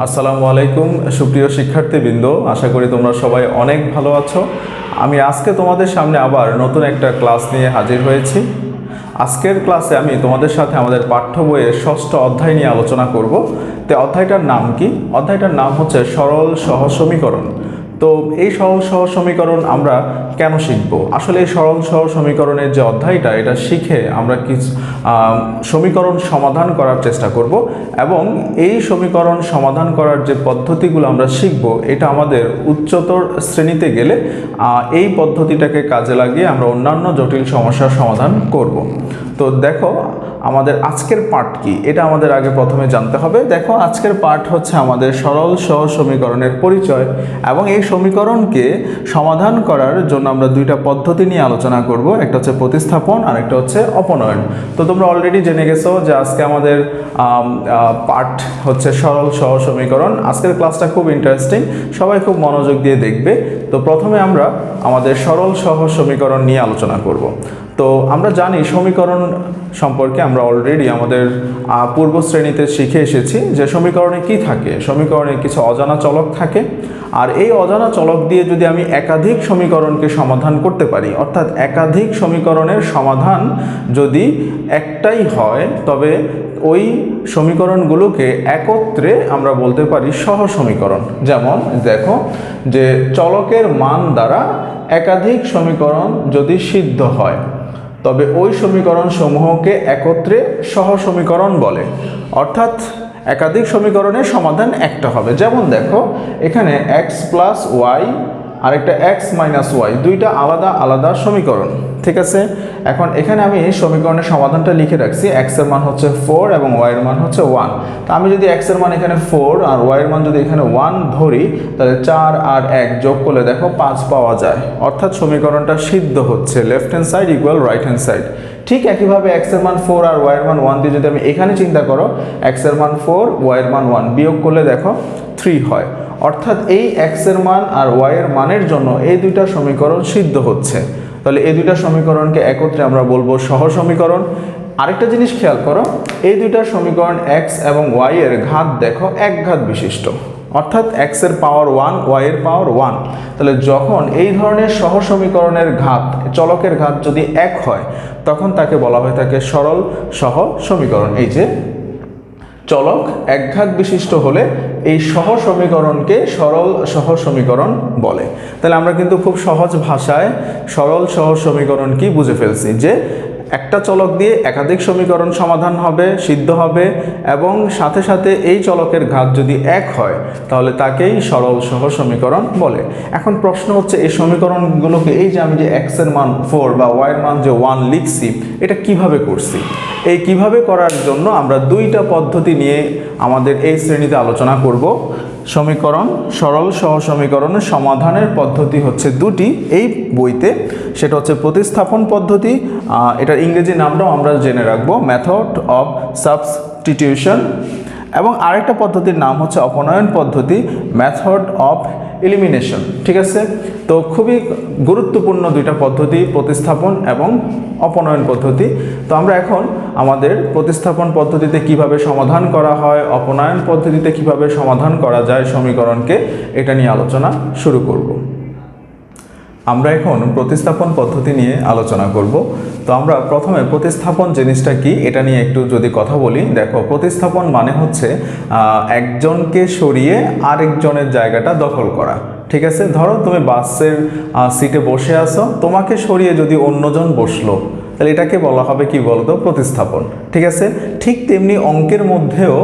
আসসালামু আলাইকুম সুপ্রিয় শিক্ষার্থীবৃন্দ, আশা করি তোমরা সবাই অনেক ভালো আছো। আমি আজকে তোমাদের সামনে আবার নতুন একটা ক্লাস নিয়ে হাজির হয়েছি। আজকের ক্লাসে আমি তোমাদের সাথে আমাদের পাঠ্য বইয়ের ষষ্ঠ অধ্যায় নিয়ে আলোচনা করব। তো অধ্যায়টার নাম কি? অধ্যায়টার নাম হচ্ছে সরল সহজ সমীকরণ। তো এই সহজ সহজ সমীকরণ আমরা কেন শিখব? আসলে এই সরল সহজ সমীকরণের যে অধ্যায়টা, এটা শিখে আমরা কিছু সমীকরণ সমাধান করার চেষ্টা করব এবং এই সমীকরণ সমাধান করার যে পদ্ধতিগুলো আমরা শিখব, এটা আমাদের উচ্চতর শ্রেণীতে গেলে এই পদ্ধতিটাকে কাজে লাগিয়ে আমরা অন্যান্য জটিল সমস্যার সমাধান করব। তো দেখো আমাদের আজকের পাঠ কি, এটা আমাদের আগে প্রথমে জানতে হবে। দেখো আজকের পাঠ হচ্ছে আমাদের সরল সহজ সমীকরণের পরিচয় এবং এই সমীকরণকে সমাধান করার জন্য আমরা দুইটা পদ্ধতি নিয়ে আলোচনা করব। একটা হচ্ছে প্রতিস্থাপন আর একটা হচ্ছে অপনয়ন। তো তোমরা অলরেডি জেনে গেছো যে আজকে আমাদের পাঠ হচ্ছে সরল সহজ সমীকরণ। আজকের ক্লাসটা খুব ইন্টারেস্টিং, সবাই খুব মনোযোগ দিয়ে দেখবে। তো প্রথমে আমরা আমাদের সরল সহজ সমীকরণ নিয়ে আলোচনা করব। তো আমরা জানি সমীকরণ সম্পর্কে আমরা অলরেডি আমাদের পূর্ব শ্রেণীতে শিখে এসেছি যে সমীকরণে কি থাকে। সমীকরণে কিছু অজানা চলক থাকে, আর এই অজানা চলক দিয়ে যদি আমি একাধিক সমীকরণকে সমাধান করতে পারি, অর্থাৎ একাধিক সমীকরণের সমাধান যদি একটাই হয়, তবে ওই সমীকরণগুলোকে একত্রে আমরা বলতে পারি সহজ সমীকরণ। যেমন দেখো যে চলকের মান দ্বারা একাধিক সমীকরণ যদি সিদ্ধ হয়, তবে ওই সমীকরণ সমূহকে একত্রে সহজ সমীকরণ বলে। অর্থাৎ একাধিক সমীকরণের সমাধান একটা হবে। যেমন দেখো এখানে এক্স প্লাস ওয়াই আরেকটা এক্স মাইনাস ওয়াই, দুইটা আলাদা আলাদা সমীকরণ, ঠিক আছে। এখন এখানে আমি সমীকরণের সমাধানটা লিখে রাখছি। এক্স এর মান হচ্ছে 4 এবং ওয়াই এর মান হচ্ছে 1। তো আমি যদি এক্স এর মান এখানে 4 আর ওয়াই এর মান যদি এখানে 1 ধরি, তাহলে 4 আর 1 যোগ করলে দেখো 5 পাওয়া যায়। অর্থাৎ সমীকরণটা সিদ্ধ হচ্ছে, left hand side equal right hand side. ঠিক একইভাবে এক্স এর মান 4 আর ওয়াই এর মান 1 দিয়ে যদি আমি এখানে চিন্তা করো, এক্স এর মান 4 ওয়াই এর মান 1 বিয়োগ করলে দেখো 3 হয়। অর্থাৎ এই এক্স এর মান আর ওয়াই এর মানের জন্য এই দুইটা সমীকরণ সিদ্ধ হচ্ছে। তাহলে এই দুইটা সমীকরণকে একত্রে আমরা বলবো সহজ সমীকরণ। আরেকটা জিনিস খেয়াল করো, এই দুইটা সমীকরণ এক্স এবং ওয়াই এর ঘাত দেখো এক ঘাত বিশিষ্ট, অর্থাৎ এক্স এর পাওয়ার 1 ওয়াই এর পাওয়ার 1। তাহলে যখন এই ধরনের সহজ সমীকরণের ঘাত, চলকের ঘাত যদি এক হয়, তখন তাকে বলা হয়ে থাকে সরল সহজ সমীকরণ। এই যে চলক একঘাত বিশিষ্ট হলে এই সহজ সমীকরণকে সরল সহজ সমীকরণ বলে। তাহলে আমরা কিন্তু খুব সহজ ভাষায় সরল সহজ সমীকরণ কি বুঝে ফেলছি, যে একটা চলক দিয়ে একাধিক সমীকরণ সমাধান হবে, সিদ্ধ হবে, এবং সাথে সাথে এই চলকের ঘাত যদি এক হয়, তাহলে তাকেই সরল সহজ সমীকরণ বলে। এখন প্রশ্ন হচ্ছে এই সমীকরণগুলোকে, এই যে আমি যে এক্স এর মান 4 বা ওয়াই এর মান যে 1 লিখছি, এটা কিভাবে করছি? এই কিভাবে করার জন্য আমরা দুইটা পদ্ধতি নিয়ে আমাদের এই শ্রেণীতে আলোচনা করব। সমীকরণ, সরল সহজ সমীকরণের সমাধানের পদ্ধতি হচ্ছে দুটি এই বইতে। সেটা হচ্ছে প্রতিস্থাপন পদ্ধতি, এটার ইংরেজি নামটাও আমরা জেনে রাখবো, মেথড অফ সাবস্টিটিউশন, এবং আরেকটা পদ্ধতির নাম হচ্ছে অপনয়ন পদ্ধতি, মেথড অফ এলিমিনেশন, ঠিক আছে। তো খুবই গুরুত্বপূর্ণ দুইটা পদ্ধতি, প্রতিস্থাপন এবং অপনয়ন পদ্ধতি। তো আমরা এখন আমাদের প্রতিস্থাপন পদ্ধতিতে কিভাবে সমাধান করা হয়, অপনয়ন পদ্ধতিতে কিভাবে সমাধান করা যায় সমীকরণকে, এটা নিয়ে আলোচনা শুরু করব। আমরা এখন প্রতিস্থাপন পদ্ধতি নিয়ে আলোচনা করব। তো আমরা প্রথমে প্রতিস্থাপন জিনিসটা কি এটা নিয়ে একটু যদি কথা বলি। দেখো প্রতিস্থাপন মানে হচ্ছে একজনকে সরিয়ে আরেকজনের জায়গাটা দখল করা, ঠিক আছে। ধরো তুমি বাসের সিটে বসে আছো, তোমাকে সরিয়ে যদি অন্যজন বসলো, তাহলে এটাকে বলা হবে কি বলতো? প্রতিস্থাপন, ঠিক আছে। ঠিক তেমনি অঙ্কের মধ্যেও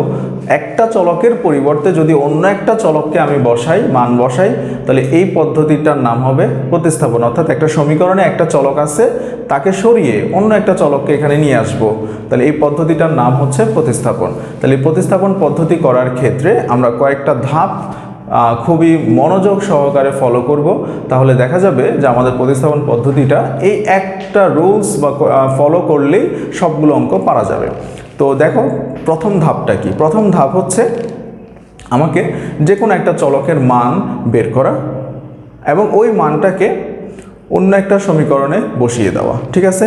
একটা চলকের পরিবর্তে যদি অন্য একটা চলককে আমি বসাই, মান বসাই, তাহলে এই পদ্ধতিটার নাম হবে প্রতিস্থাপন। অর্থাৎ একটা সমীকরণে একটা চলক আছে, তাকে সরিয়ে অন্য একটা চলককে এখানে নিয়ে আসবো, তাহলে এই পদ্ধতিটার নাম হচ্ছে প্রতিস্থাপন। তাহলে এই প্রতিস্থাপন পদ্ধতি করার ক্ষেত্রে আমরা কয়েকটা ধাপ খুবই মনোযোগ সহকারে ফলো করব, তাহলে দেখা যাবে যে আমাদের প্রতিস্থাপন পদ্ধতিটা এই একটা রুলস বা ফলো করলেই সবগুলো অঙ্ক পারা যাবে। তো দেখো প্রথম ধাপটা কি? প্রথম ধাপ হচ্ছে আমাকে যে কোনো একটা চলকের মান বের করা এবং ওই মানটাকে অন্য একটা সমীকরণে বসিয়ে দেওয়া, ঠিক আছে।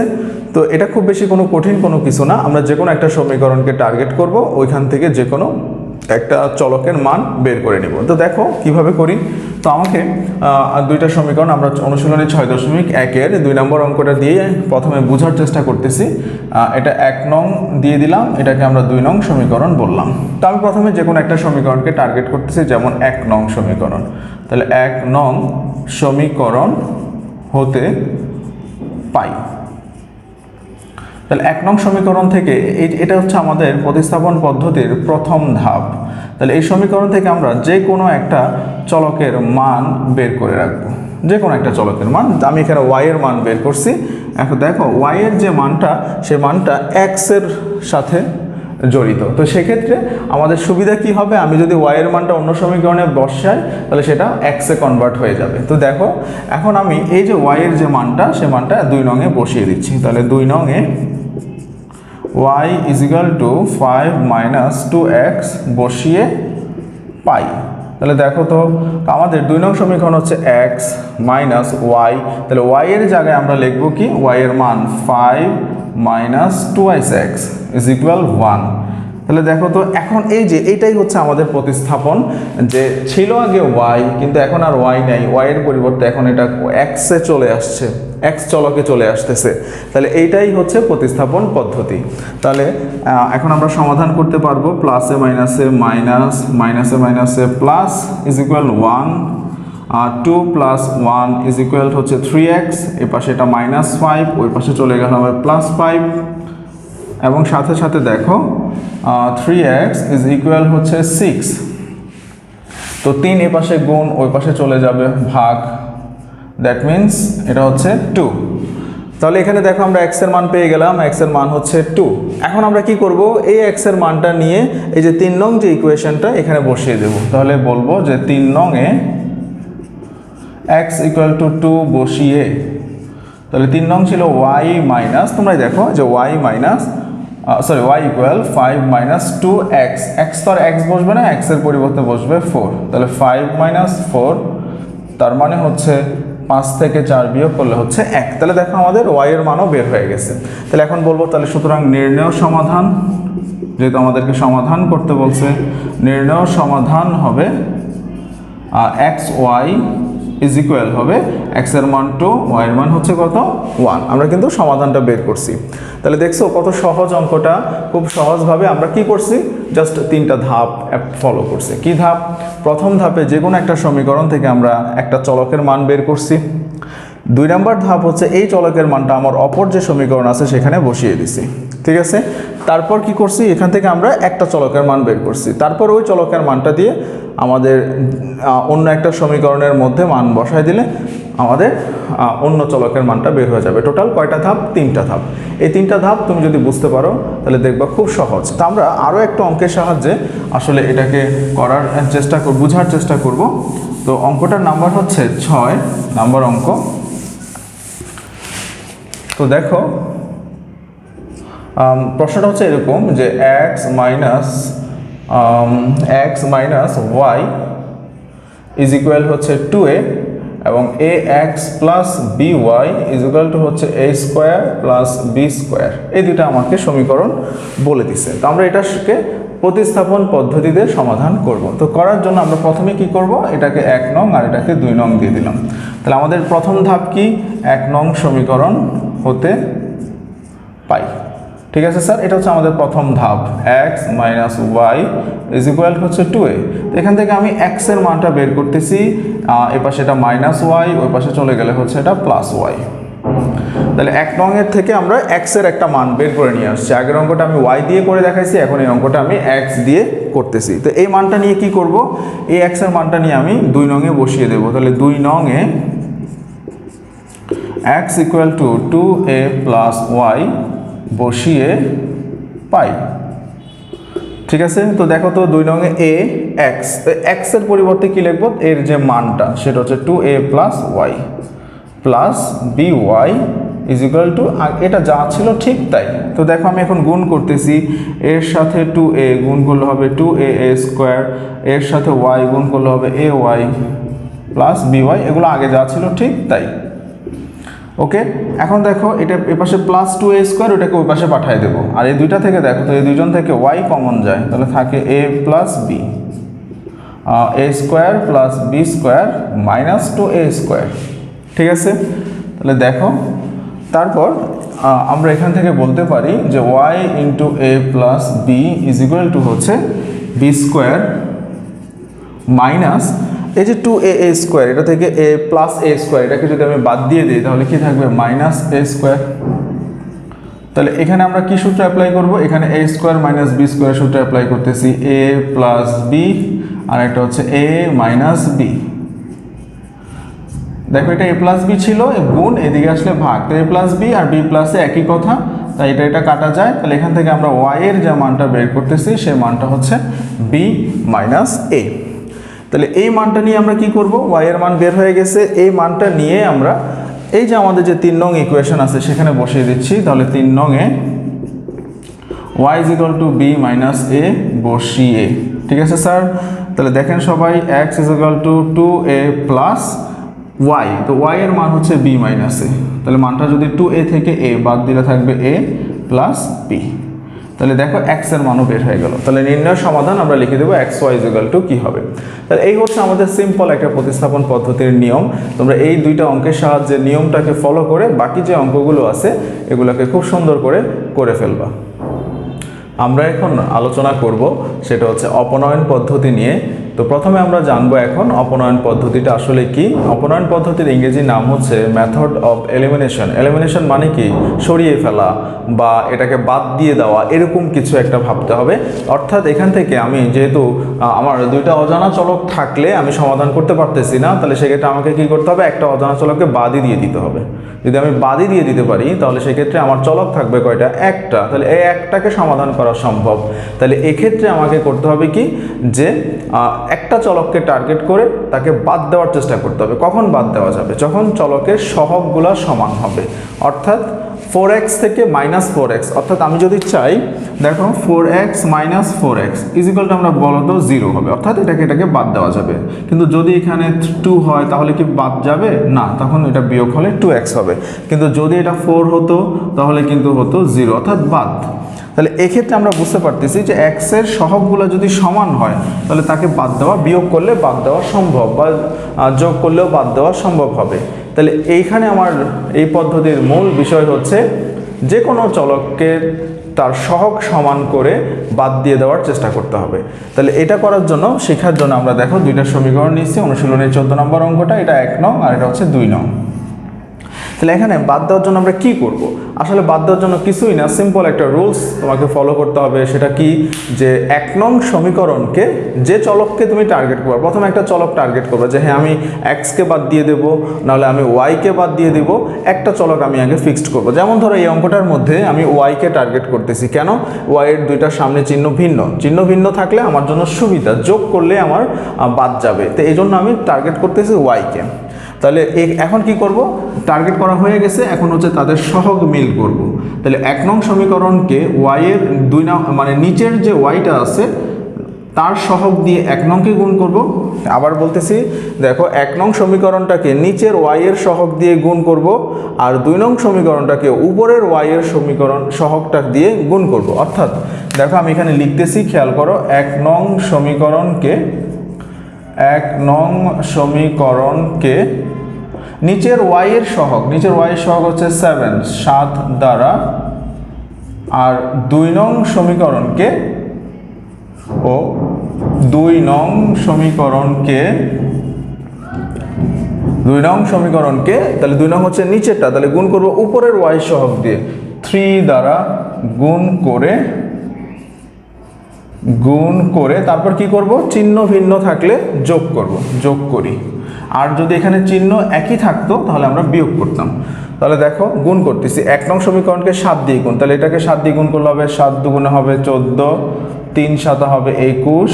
তো এটা খুব বেশি কোনো কঠিন কোনো কিছু না। আমরা যে কোনো একটা সমীকরণকে টার্গেট করব, ওইখান থেকে যে কোনো একটা চলকের মান বের করে নিব। তো দেখো কিভাবে করি। তো আমাকে দুইটা সমীকরণ আমরা অনুশীলনী 6.1-এর 2 নম্বর অঙ্কটা দিয়ে প্রথমে বোঝার চেষ্টা করতেছি। এটা 1 নং দিয়ে দিলাম, এটাকে আমরা 2 নং সমীকরণ বললাম। তো আমি প্রথমে যে কোনো একটা সমীকরণকে টার্গেট করতেছি, যেমন 1 নং সমীকরণ। তাহলে 1 নং সমীকরণ হতে পাই। তাহলে 1 নং সমীকরণ থেকে এটা হচ্ছে আমাদের প্রতিস্থাপন পদ্ধতির প্রথম ধাপ। তাহলে এই সমীকরণ থেকে আমরা যে কোনো একটা চলকের মান বের করে রাখবো, যে কোনো একটা চলকের মান। আমি এখানে y এর মান বের করছি। এখন দেখো y এর যে মানটা, সে মানটা x এর সাথে জড়িত। তো সেক্ষেত্রে আমাদের সুবিধা কি হবে, আমি যদি y এর মানটা অন্য সমীকরণে বসাই তাহলে সেটা x এ কনভার্ট হয়ে যাবে। তো দেখো এখন আমি এই যে y এর যে মানটা, সে মানটা 2 নংয়ে বসিয়ে দিচ্ছি। তাহলে 2 নংয়ে y = 5 - 2x বসিয়ে পাই। তাহলে দেখো তো আমাদের 2 নং সমীকরণ হচ্ছে x - y। তাহলে y এর জায়গায় আমরা লিখব কি, y এর মান 5 - 2x = 1। তাহলে দেখো তো এখন এই যে এইটাই হচ্ছে আমাদের প্রতিস্থাপন, যে ছিল আগে y কিন্তু এখন আর y নাই, y এর পরিবর্তে এখন এটা x এ চলে আসছে, x চলকে চলে আসতেছে। তাহলে এইটাই হচ্ছে প্রতিস্থাপন পদ্ধতি। তাহলে এখন আমরা সমাধান করতে পারবো, প্লাসে মাইনাসে মাইনাস, মাইনাসে মাইনাসে প্লাস = 1, 2 + 1 = হচ্ছে 3x, এই পাশে এটা -5, ওই পাশে চলে গেল আবার +5, এবং সাথে সাথে দেখো 3x = হচ্ছে 6। তো 3 এই পাশে গুণ, ওই পাশে চলে যাবে ভাগ, দ্যাট মিন্স এটা হচ্ছে 2। তাহলে এখানে দেখো আমরা x এর মান পেয়ে গেলাম, x এর মান হচ্ছে 2। এখন আমরা কি করব, এই x এর মানটা নিয়ে এই যে 3 নং যে ইকুয়েশনটা এখানে বসিয়ে দেব। তাহলে বলবো যে 3 নং এ x = 2 বসিয়ে, তাহলে 3 নং ছিল y মাইনাস, তোমরাই দেখো যে y = 5 - 2x, x তো আর x বসবে না, x এর পরিবর্তে বসবে 4। তাহলে 5 - 4, তার মানে হচ্ছে 5 থেকে 4 বিয়োগ করলে হচ্ছে 1। তাহলে দেখো আমাদের y এর মানও বের হয়ে গেছে। তাহলে এখন বলবো, তাহলে সুতরাং নির্ণেয় সমাধান, যেহেতু আমাদেরকে সমাধান করতে বলছে, নির্ণেয় সমাধান হবে xy = হবে x এর মান 2, y এর মান হচ্ছে কত 1। আমরা কিন্তু সমাধানটা বের করছি। তাহলে দেখছো কত সহজ অঙ্কটা, খুব সহজভাবে আমরা কি করছি, জাস্ট 3টা ধাপ ফলো করছি। কি ধাপ, প্রথম ধাপে যে কোনো একটা সমীকরণ থেকে আমরা একটা চলকের মান বের করছি। 2 নম্বর ধাপ হচ্ছে এই চলকের মানটা আমার অপর যে সমীকরণ আছে সেখানে বসিয়ে দিছি, ঠিক আছে। তারপর কি করছি, এখান থেকে আমরা একটা চলকের মান বের করছি। তারপর ওই চলকের মানটা দিয়ে আমাদের অন্য একটা সমীকরণের মধ্যে মান বসায় দিলে আমাদের অন্য চলকের মানটা বের হয়ে যাবে। টোটাল কয়টা ধাপ, 3টা ধাপ। এই 3টা ধাপ তুমি যদি বুঝতে পারো তাহলে দেখবা খুব সহজ। তা আমরা আরও একটা অঙ্কের সাহায্যে আসলে এটাকে করার বোঝার চেষ্টা করব। তো অঙ্কটার নাম্বার হচ্ছে 6 নম্বর অঙ্ক। তো দেখো প্রশ্নটা হচ্ছে এরকম যে x - y = হচ্ছে 2a এবং ax + by = হচ্ছে a² + b²। এই দুটো আমাকে সমীকরণ বলে দিছে। তো আমরা এটাকে প্রতিস্থাপন পদ্ধতিতে সমাধান করব। তো করার জন্য আমরা প্রথমে কি করব, এটাকে 1 নং আর এটাকে 2 নং দিয়ে দিলাম। তাহলে আমাদের প্রথম ধাপ কি, 1 নং সমীকরণ হতে পাই। ঠিক আছে স্যার, এটা হচ্ছে আমাদের প্রথম ধাপ, x - y = হচ্ছে 2a। তো এখান থেকে আমি x এর মানটা বের করতেছি, এই পাশে এটা -y, ওই পাশে চলে গেলে হচ্ছে এটা +y। তাহলে 1 নং এর থেকে আমরা x এর একটা মান বের করে নিয়ে আসছি। আগের অঙ্কটা আমি y দিয়ে করে দেখাইছি, এখন এই অঙ্কটা আমি x দিয়ে করতেছি। তো এই মানটা নিয়ে কি করব, এই x এর মানটা নিয়ে আমি 2 নং এ বসিয়ে দেব। তাহলে 2 নং এ x = 2a + y বসিয়ে পাই। ঠিক আছে, তো দেখো তো 2 নং এ x, x এর পরিবর্তে কি লিখব, এর যে মানটা সেটা হচ্ছে 2a + y + by = এটা যা ছিল ঠিক তাই। তো দেখো আমি এখন গুণ করতেছি, এর সাথে 2a গুণ করলে হবে 2a², এর সাথে y গুণ করলে হবে ay + by, এগুলো আগে যা ছিল ঠিক তাই। ওকে, এখন দেখো এটা এ পাশে প্লাস 2a² ওটাকে ওই পাশে পাঠিয়ে দেবো। আর এই দুইটা থেকে দেখো তো এই দুইজন থেকে y কমন যায়, তাহলে থাকে a plus B, a² plus b² minus 2a²। ঠিক আছে, তাহলে দেখো তারপর আমরা এখান থেকে বলতে পারি যে y into a plus B is equal to হচ্ছে b² মাইনাস এই যে 2a² এটা থেকে a প্লাস a² এটাকে যদি আমি বাদ দিয়ে দিই তাহলে কি থাকবে মাইনাস a²। তাহলে এখানে আমরা কি সূত্র অ্যাপ্লাই করব, এখানে a² মাইনাস b² সূত্র অ্যাপ্লাই করতেছি, a প্লাস বি আর একটা হচ্ছে a মাইনাস বি। দেখো এটা a প্লাস বি ছিল, গুণ এদিকে আসলে ভাগ, তো a প্লাস বি আর b প্লাস এ একই কথা, তাই এটা কাটা যায়। তাহলে এখান থেকে আমরা y এর যে মানটা বের করতেছি সেই মানটা হচ্ছে b মাইনাস a। তাহলে এই মানটা নিয়ে আমরা কি করব, y এর মান বের হয়ে গেছে, এই মানটা নিয়ে আমরা এই যে আমাদের যে 3 নং ইকুয়েশন আছে সেখানে বসিয়ে দিচ্ছি। তাহলে 3 নং এ y is equal two b minus a বসিয়ে, ঠিক আছে স্যার। তাহলে দেখেন সবাই x is equal two 2a plus y, তো y এর মান হচ্ছে b মাইনাস a, তাহলে মানটা যদি 2a থেকে a বাদ দিলে থাকবে a প্লাস b। তাহলে দেখো x এর মানও বের হয়ে গেল। তাহলে নির্ণয় সমাধান আমরা লিখে দেবো xy ইজ ইকুয়াল টু কী হবে। তাহলে এই হচ্ছে আমাদের সিম্পল একটা প্রতিস্থাপন পদ্ধতির নিয়ম। তোমরা এই দুইটা অঙ্কের সাহায্যে নিয়মটাকে ফলো করে বাকি যে অঙ্কগুলো আছে এগুলোকে খুব সুন্দর করে ফেলবা। আমরা এখন আলোচনা করব সেটা হচ্ছে অপনয়ন পদ্ধতি নিয়ে। তো প্রথমে আমরা জানবো এখন অপনয়ন পদ্ধতিটা আসলে কি। অপনয়ন পদ্ধতির ইংরেজি নাম হচ্ছে মেথড অফ এলিমিনেশন। এলিমিনেশন মানে কি, সরিয়ে ফেলা বা এটাকে বাদ দিয়ে দেওয়া, এরকম কিছু একটা ভাবতে হবে। অর্থাৎ এখান থেকে আমি যেহেতু আমার দুইটা অজানা চলক থাকলে আমি সমাধান করতে পারতেছি না, তাহলে সেক্ষেত্রে আমাকে কি করতে হবে, একটা অজানা চলককে বাদই দিয়ে দিতে হবে। যদি আমি বাদই দিয়ে দিতে পারি তাহলে সেক্ষেত্রে আমার চলক থাকবে কয়টা, একটা, তাহলে এই একটাকে সমাধান করা সম্ভব। তাহলে এক্ষেত্রে আমাকে করতে হবে কি, যে একটা চলককে টার্গেট করে তাকে বাদ দেওয়ার চেষ্টা করতে হবে। কখন বাদ দেওয়া যাবে, যখন চলকের সহগগুলো সমান হবে, অর্থাৎ 4x থেকে মাইনাস 4x। অর্থাৎ আমি যদি চাই, দেখো 4x minus 4x is equal two আমরা বলতো 0 হবে, অর্থাৎ এটাকে বাদ দেওয়া যাবে। কিন্তু যদি এখানে 2 হয় তাহলে কি বাদ যাবে না, তখন এটা বিয়োগ হলে 2x হবে। কিন্তু যদি এটা 4 হতো তাহলে কিন্তু হতো 0, অর্থাৎ বাদ। তাহলে এক্ষেত্রে আমরা বুঝতে পারতেছি যে x এর সহগগুলো যদি সমান হয় তাহলে তাকে বাদ দেওয়া, বিয়োগ করলে বাদ দেওয়া সম্ভব, বা যোগ করলেও বাদ দেওয়া সম্ভব হবে। তাহলে এইখানে আমার এই পদ্ধতির মূল বিষয় হচ্ছে যে কোনো চলককে তার সহগ সমান করে বাদ দিয়ে দেওয়ার চেষ্টা করতে হবে। তাহলে এটা করার জন্য, শেখার জন্য আমরা দেখো দুইটা সমীকরণ নিচ্ছি। অনুশীলনের 14 নম্বর অঙ্কটা, এটা 1 নং আর এটা হচ্ছে 2 নং। তাহলে এখানে বাদ দেওয়ার জন্য আমরা কি করব, আসলে বাদ দেওয়ার জন্য কিছুই না, সিম্পল একটা রুলস তোমাকে ফলো করতে হবে। সেটা কি, যে 1 নং সমীকরণকে যে চলককে তুমি টার্গেট করবে, প্রথমে একটা চলক টার্গেট করবে যে হ্যাঁ আমি x-কে বাদ দিয়ে দেবো, নাহলে আমি y-কে বাদ দিয়ে দেবো। একটা চলক আমি আগে ফিক্সড করব। যেমন ধরো এই অঙ্কটার মধ্যে আমি y-কে টার্গেট করতেছি, কেন, y-এর দুইটার সামনে চিহ্ন ভিন্ন থাকলে আমার জন্য সুবিধা, যোগ করলে আমার বাদ যাবে, তো এই জন্য আমি টার্গেট করতেছি y-কে। তাহলে এখন কি করব, টার্গেট করা হয়ে গেছে, এখন হচ্ছে তাদের সহগ মিল করব। তাহলে 1 নং সমীকরণকে y এর 2 নং মানে নিচের যে y-টা আছে তার সহগ দিয়ে 1 নংকে গুণ করব। আবার বলতেছি, দেখো 1 নং সমীকরণটাকে নিচের y এর সহগ দিয়ে গুণ করব, আর 2 নং সমীকরণটাকে উপরের y এর সহগটা দিয়ে গুণ করব। অর্থাৎ দেখো আমি এখানে লিখতেছি, খেয়াল করো, 1 নং সমীকরণকে নিচের y এর সহগ হচ্ছে 7 দ্বারা, আর 2 নং সমীকরণকে তাহলে 2 নং হচ্ছে নিচেরটা, তাহলে গুণ করব উপরের y সহগ দিয়ে, 3 দ্বারা গুণ করে তারপর কি করব, চিহ্ন ভিন্ন থাকলে যোগ করি। আর যদি এখানে চিহ্ন একই থাকতো তাহলে আমরা বিয়োগ করতাম। তাহলে দেখো গুণ করতেছি, 1 নং সমীকরণকে 7 দিয়ে গুণ, তাহলে এটাকে 7 দিয়ে গুণ করলে হবে 7 দুগুণে হবে 14, 3 7 হবে 21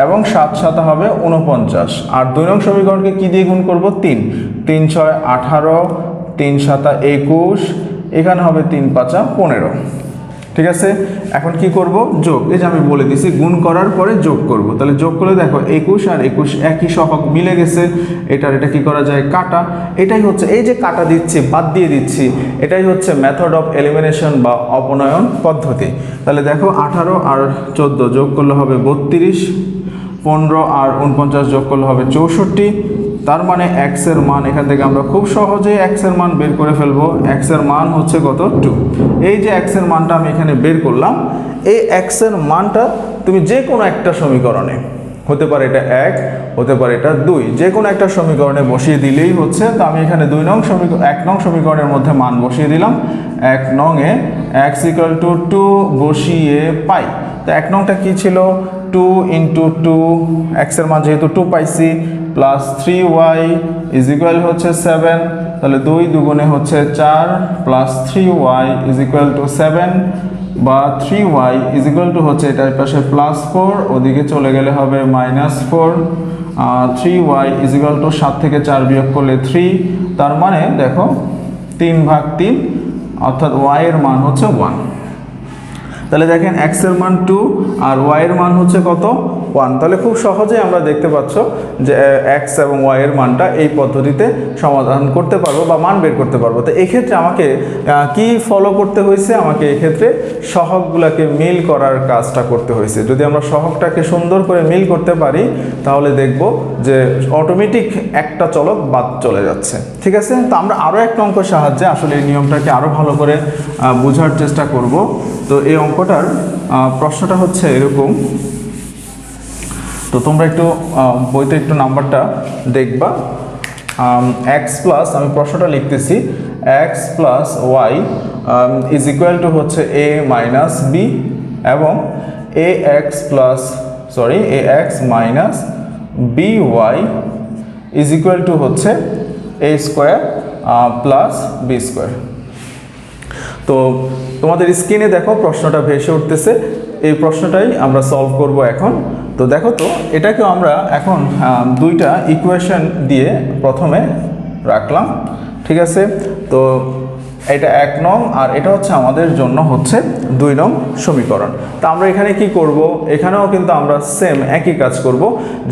এবং 7 7 হবে 49। আর 2 নং সমীকরণকে কি দিয়ে গুণ করব, 3 6 18, 3 7 21, এখানে হবে 3 5 15। ঠিক আছে, এখন কি করব, যোগ। এই যে আমি বলে দিছি গুণ করার পরে যোগ করব। তাহলে যোগ করলে দেখো 21 আর 21 একই সহগ মিলে গেছে। এটা কি করা যায়, কাটা। এটাই হচ্ছে, এই যে কাটা দিচ্ছি, বাদ দিয়ে দিচ্ছি, এটাই হচ্ছে মেথড অফ এলিমিনেশন বা অপনয়ন পদ্ধতি। তাহলে দেখো 18 আর 14 যোগ করলে হবে 32, 15 আর 49 যোগ করলে হবে 64। তার মানে এক্স এর মান এখান থেকে আমরা খুব সহজেই এক্স এর মান বের করে ফেলবো। এক্স এর মান হচ্ছে কত, 2। এই যে এক্স এর মানটা আমি এখানে বের করলাম, এই এক্স এর মানটা তুমি যে কোনো একটা সমীকরণে, হতে পারে এটা 1, হতে পারে এটা 2, যে কোনো একটা সমীকরণে বসিয়ে দিলেই হচ্ছে। তো আমি এখানে 1 নং সমীকরণের মধ্যে মান বসিয়ে দিলাম। 1 নং এ x = 2 বসিয়ে পাই। তো 1 নংটা কি ছিল, 2 × 2, x এর মান যেহেতু 2 পাইছি, প্লাস 3y = হচ্ছে 7। তাহলে 2 দুগুণে হচ্ছে 4 প্লাস 3y = 7, বা 3y = হচ্ছে এটার পাশে +4, ওদিকে চলে গেলে হবে -4। 3y = 7 থেকে 4 বিয়োগ করলে 3। তার মানে দেখো 3/3, অর্থাৎ y এর মান হচ্ছে 1। তাহলে দেখেন x এর মান 2 আর y এর মান হচ্ছে কত, 1। তাহলে খুব সহজেই আমরা দেখতে পাচ্ছ যে x এবং y এর মানটা এই পদ্ধতিতে সমাধান করতে পারবো বা মান বের করতে পারবো। তো এক্ষেত্রে আমাকে কি ফলো করতে হয়েছে, আমাকে এক্ষেত্রে সহগগুলোকে মিল করার কাজটা করতে হয়েছে। যদি আমরা সহগটাকে সুন্দর করে মিল করতে পারি, তাহলে দেখব যে অটোমেটিক একটা চলক বাদ চলে যাচ্ছে। ঠিক আছে, তো আমরা আরও একটা অঙ্কের সাহায্যে আসলে এই নিয়মটাকে আরও ভালো করে বোঝার চেষ্টা করব। তো এই অঙ্কটার প্রশ্নটা হচ্ছে এরকম। তো তোমরা একটু বইতে একটু নাম্বারটা দেখবা। এক্স প্লাস, আমি প্রশ্নটা লিখতেছি, এক্স প্লাস ওয়াই = হচ্ছে a মাইনাস বি, এবং ax মাইনাস by = হচ্ছে a square plus b square. তো তোমাদের স্ক্রিনে দেখো প্রশ্নটা ভেসে উঠতেছে, এই প্রশ্নটাই আমরা সলভ করব এখন। তো দেখো, তো এটাকেও আমরা এখন দুইটা ইকুয়েশন দিয়ে প্রথমে রাখলাম। ঠিক আছে, তো এটা 1 নং আর এটা হচ্ছে আমাদের জন্য হচ্ছে 2 নং সমীকরণ। তো আমরা এখানে কি করব, এখানেও কিন্তু আমরা সেম একই কাজ করব,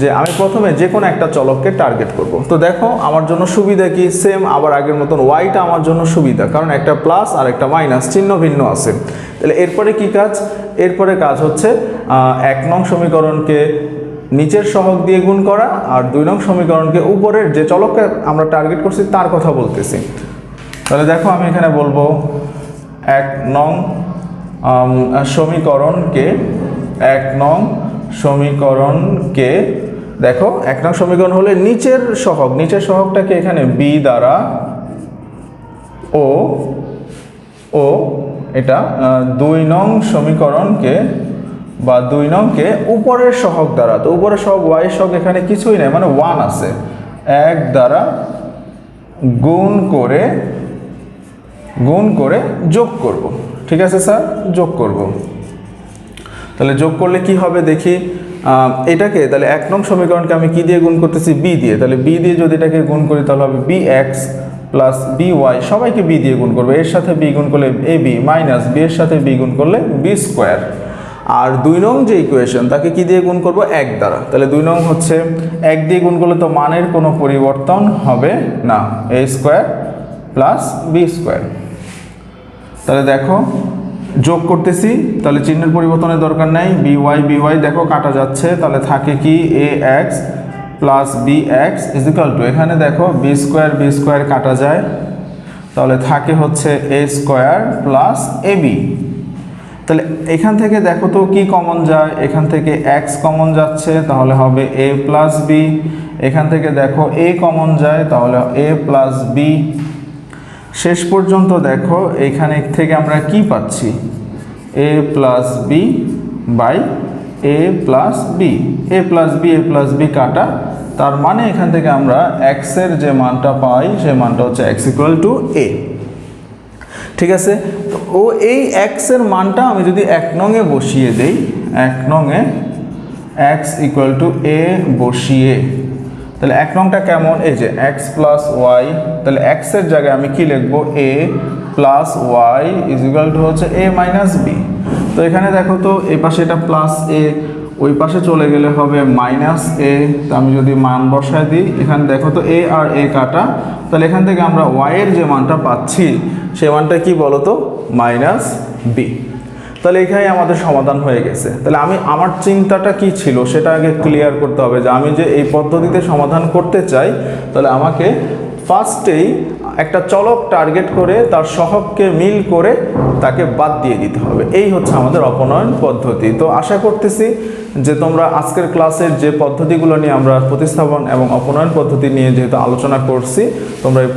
যে আমি প্রথমে যে কোনো একটা চলককে টার্গেট করব। তো দেখো আমার জন্য সুবিধা কি, সেম আবার আগের মতন ওয়াইটা আমার জন্য সুবিধা, কারণ একটা প্লাস আর একটা মাইনাস চিহ্ন ভিন্ন আছে। তাহলে এরপরে কি কাজ, এরপরে কাজ হচ্ছে 1 নং সমীকরণকে নিচের সহগ দিয়ে গুণ করা, আর 2 নং সমীকরণকে উপরের যে চলককে আমরা টার্গেট করছি তার কথা বলতেছি। তাহলে দেখো আমি এখানে বলবো 1 নং সমীকরণকে দেখো 1 নং সমীকরণ হলে নিচের সহগটাকে এখানে b দ্বারা ও এটা 2 নং সমীকরণকে বা 2 নংকে উপরের সহগ দ্বারা, তো উপরের সহগ y এর সহগ এখানে কিছুই নাই, মানে 1 আছে, 1 দ্বারা গুণ করে যোগ করব। ঠিক আছে স্যার, যোগ করব। তাহলে যোগ করলে কি হবে দেখি, এটাকে তাহলে 1 নং সমীকরণকে আমি কি দিয়ে গুণ করতেছি, b দিয়ে। তাহলে b দিয়ে যদি এটাকে গুণ করি তাহলে হবে bx প্লাস by, সবাইকে b দিয়ে গুণ করবে, এর সাথে b গুণ করলে ab মাইনাস b এর সাথে b গুণ করলে b স্কোয়ার। আর 2 নং যে ইকুয়েশন তাকে কি দিয়ে গুণ করব, 1 দ্বারা। তাহলে 2 নং হচ্ছে 1 দিয়ে গুণ করলে তো মানের কোনো পরিবর্তন হবে না, a square plus b square. তাহলে দেখো যোগ করতেছি, তাহলে চিহ্নের পরিবর্তনের দরকার নাই, by দেখো কাটা যাচ্ছে, তাহলে থাকে কি ax প্লাস bx = এখানে দেখো b স্কোয়ার কাটা যায়, তাহলে থাকে হচ্ছে a স্কোয়ার প্লাস ab। তাহলে এখান থেকে দেখো তো কি কমন যায়, এখান থেকে x কমন যাচ্ছে, তাহলে হবে a প্লাস b। এখান থেকে দেখো a কমন যায়, তাহলে a প্লাস b। শেষ পর্যন্ত দেখো এখানে থেকে আমরা কি পাচ্ছি, a plus b by a plus b, a plus b কাটা। তার মানে এখান থেকে আমরা x এর যে মানটা পাই সেই মানটা হচ্ছে x = a। ঠিক আছে, তো ও এই x এর মানটা আমি যদি 1 নং এ বসিয়ে দেই, 1 নং এ x = a বসিয়ে, তাহলে 1 নংটা কেমন, এই যে x প্লাস y, তাহলে x এর জায়গায় আমি কি লিখব, a plus y is equal to হচ্ছে এ মাইনাস বি। তো এখানে দেখো তো এই পাশে এটা প্লাস এ, ওই পাশে চলে গেলে হবে মাইনাস এ। তো আমি যদি মান বসায় দিই, এখানে দেখো তো এ আর এ কাটা, তাহলে এখান থেকে আমরা ওয়াইয়ের যে মানটা পাচ্ছি সেই মানটা কি বলো তো, মাইনাস বি। তাহলে এখানে আমাদের সমাধান হয়ে গেছে। তাহলে আমার চিন্তাটা কি ছিল সেটা আগে ক্লিয়ার করতে হবে, যে আমি যে এই পদ্ধতিতে সমাধান করতে চাই, তাহলে আমাকে ফার্স্টেই একটা চলক টার্গেট করে তার সহগকে মিল করে তাকে বাদ দিয়ে দিতে হবে। এই হচ্ছে আমাদের অপনয়ন পদ্ধতি। তো আশা করতেছি যে তোমরা আজকের ক্লাসের যে পদ্ধতিগুলো নিয়ে আমরা প্রতিস্থাপন এবং অপনয়ন পদ্ধতি নিয়ে যেহেতু আলোচনা করছি, তোমরা এই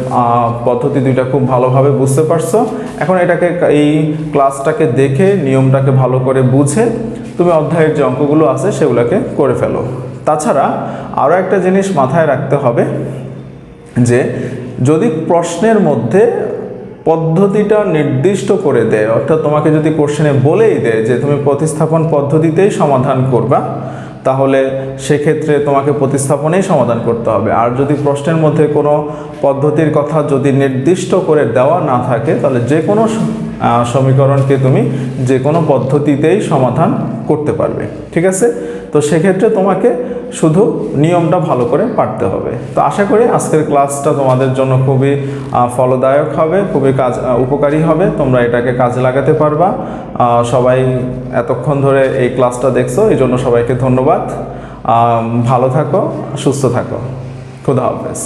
পদ্ধতি দুইটা খুব ভালোভাবে বুঝতে পারছো। এখন এই ক্লাসটাকে দেখে নিয়মটাকে ভালো করে বুঝে তুমি অধ্যায়ের যে অঙ্কগুলো আছে সেগুলোকে করে ফেলো। তাছাড়া আরও একটা জিনিস মাথায় রাখতে হবে, যে যদি প্রশ্নের মধ্যে পদ্ধতিটা নির্দিষ্ট করে দেয়, অর্থাৎ তোমাকে যদি কোশ্চেনে বলেই দেয় যে তুমি প্রতিস্থাপন পদ্ধতিতেই সমাধান করবা, তাহলে সেক্ষেত্রে তোমাকে প্রতিস্থাপনেই সমাধান করতে হবে। আর যদি প্রশ্নের মধ্যে কোনো পদ্ধতির কথা যদি নির্দিষ্ট করে দেওয়া না থাকে, তাহলে যে কোনো সমীকরণকে তুমি যে কোনো পদ্ধতিতেই সমাধান করতে পারবে। ঠিক আছে? তো সেক্ষেত্রে তোমাকে শুধু নিয়মটা ভালো করে পারতে হবে। তো আশা করি আজকের ক্লাসটা তোমাদের জন্য খুবই ফলদায়ক হবে, খুবই উপকারী হবে, তোমরা এটাকে কাজে লাগাতে পারবা। সবাই এতক্ষণ ধরে এই ক্লাসটা দেখছো, এই জন্য সবাইকে ধন্যবাদ। ভালো থাকো, সুস্থ থাকো। খুদা হাফেজ।